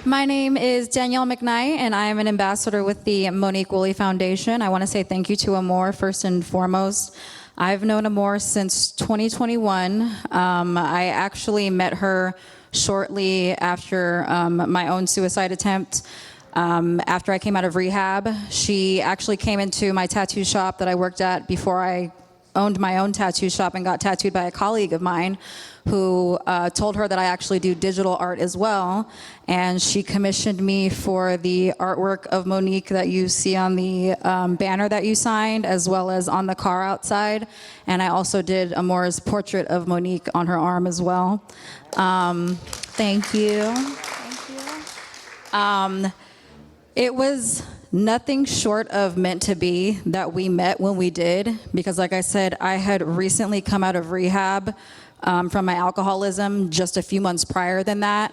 My name is Danielle McKnight, and I am an ambassador with the Monique Woolley Foundation. I want to say thank you to Amor first and foremost. I've known Amor since 2021. I actually met her shortly after my own suicide attempt. After I came out of rehab, she actually came into my tattoo shop that I worked at before I owned my own tattoo shop and got tattooed by a colleague of mine who told her that I actually do digital art as well. And she commissioned me for the artwork of Monique that you see on the banner that you signed, as well as on the car outside. And I also did Amor's portrait of Monique on her arm as well. Thank you. Thank you. It was nothing short of meant to be that we met when we did, because like I said, I had recently come out of rehab from my alcoholism just a few months prior than that.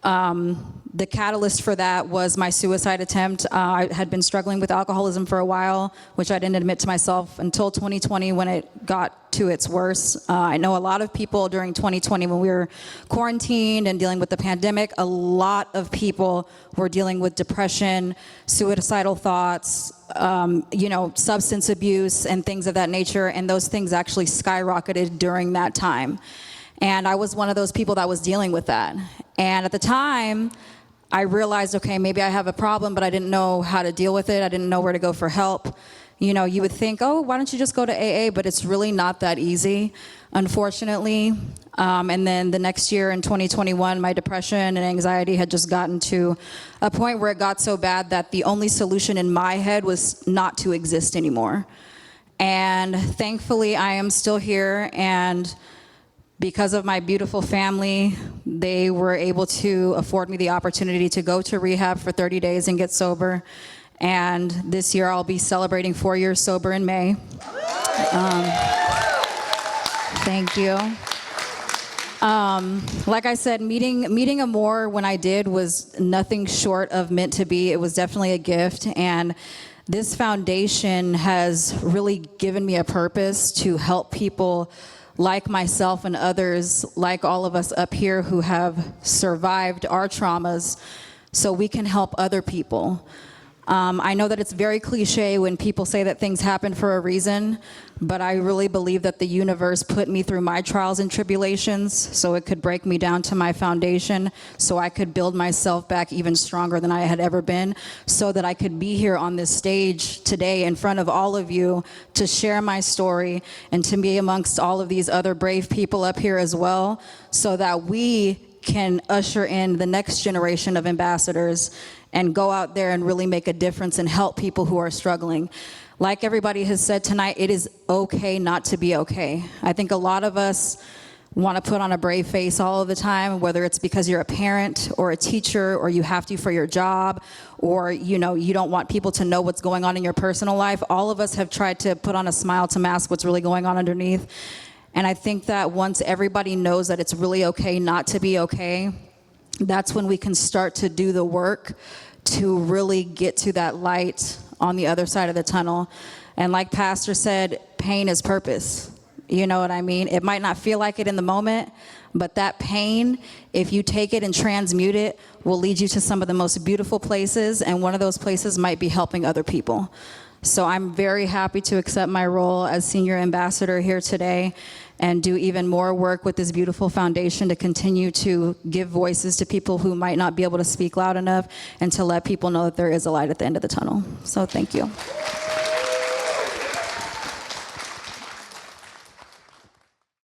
The catalyst for that was my suicide attempt. I had been struggling with alcoholism for a while, which I didn't admit to myself until 2020 when it got to its worst. I know a lot of people during 2020 when we were quarantined and dealing with the pandemic, a lot of people were dealing with depression, suicidal thoughts, substance abuse and things of that nature, and those things actually skyrocketed during that time. And I was one of those people that was dealing with that. And at the time, I realized, okay, maybe I have a problem, but I didn't know how to deal with it. I didn't know where to go for help. You know, you would think, oh, why don't you just go to AA? But it's really not that easy, unfortunately. And then the next year in 2021, my depression and anxiety had just gotten to a point where it got so bad that the only solution in my head was not to exist anymore. And thankfully, I am still here, and because of my beautiful family, they were able to afford me the opportunity to go to rehab for 30 days and get sober. And this year I'll be celebrating 4 years sober in May. Thank you. Like I said, meeting Amor when I did was nothing short of meant to be. It was definitely a gift. And this foundation has really given me a purpose to help people like myself and others, like all of us up here who have survived our traumas, so we can help other people. I know that it's very cliche when people say that things happen for a reason, but I really believe that the universe put me through my trials and tribulations so it could break me down to my foundation, so I could build myself back even stronger than I had ever been, so that I could be here on this stage today in front of all of you to share my story and to be amongst all of these other brave people up here as well, so that we can usher in the next generation of ambassadors and go out there and really make a difference and help people who are struggling. Like everybody has said tonight, it is okay not to be okay. I think a lot of us want to put on a brave face all of the time, whether it's because you're a parent or a teacher or you have to for your job, or you don't want people to know what's going on in your personal life. All of us have tried to put on a smile to mask what's really going on underneath. And I think that once everybody knows that it's really okay not to be okay, that's when we can start to do the work to really get to that light on the other side of the tunnel. And like Pastor said, pain is purpose. You know what I mean? It might not feel like it in the moment, but that pain, if you take it and transmute it, will lead you to some of the most beautiful places, and one of those places might be helping other people. So I'm very happy to accept my role as senior ambassador here today and do even more work with this beautiful foundation to continue to give voices to people who might not be able to speak loud enough, and to let people know that there is a light at the end of the tunnel. So thank you.